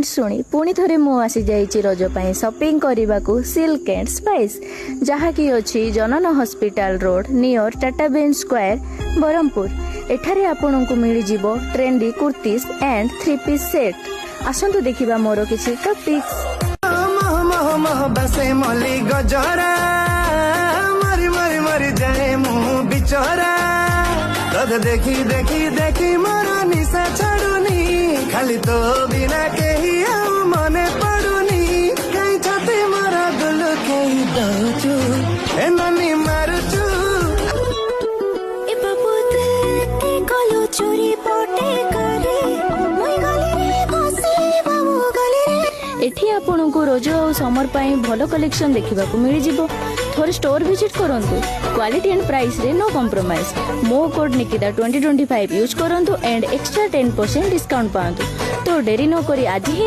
शुणी पुणी थरे मु आसी जाइछि रज पई शॉपिंग करने को सिल्क एंड स्पाइस जहाँकि अछि जनन hospital road near Tata Benz square Berhampur. एठारे आपन को मिल जिवो trendy kurtis and 3 piece set. आसंतु देखिबा मोर किछि टॉपिक्स। देखी देखी देखी मोरा निशा छाड़ुनी खाली तो बिना कही मने पड़ुनी कहीं छाती मोरा गुलु कहीं दौचू ए ननी मारुचू ए बाबू ते कलो चोरी पोटे करे मोई गली रे बसे बाबू गली रे। एठी आपन को रोज और समर पाई भलो कलेक्शन देखिबा को मिल जिवो। थोड़े स्टोर विजिट करंतु। क्वालिटी एंड प्राइस रे नो कॉम्प्रोमाइज। मो कोड निकिता 2025 यूज करंतु एंड एक्स्ट्रा 10% डिस्काउंट पांतु। तो देरी न करी आज ही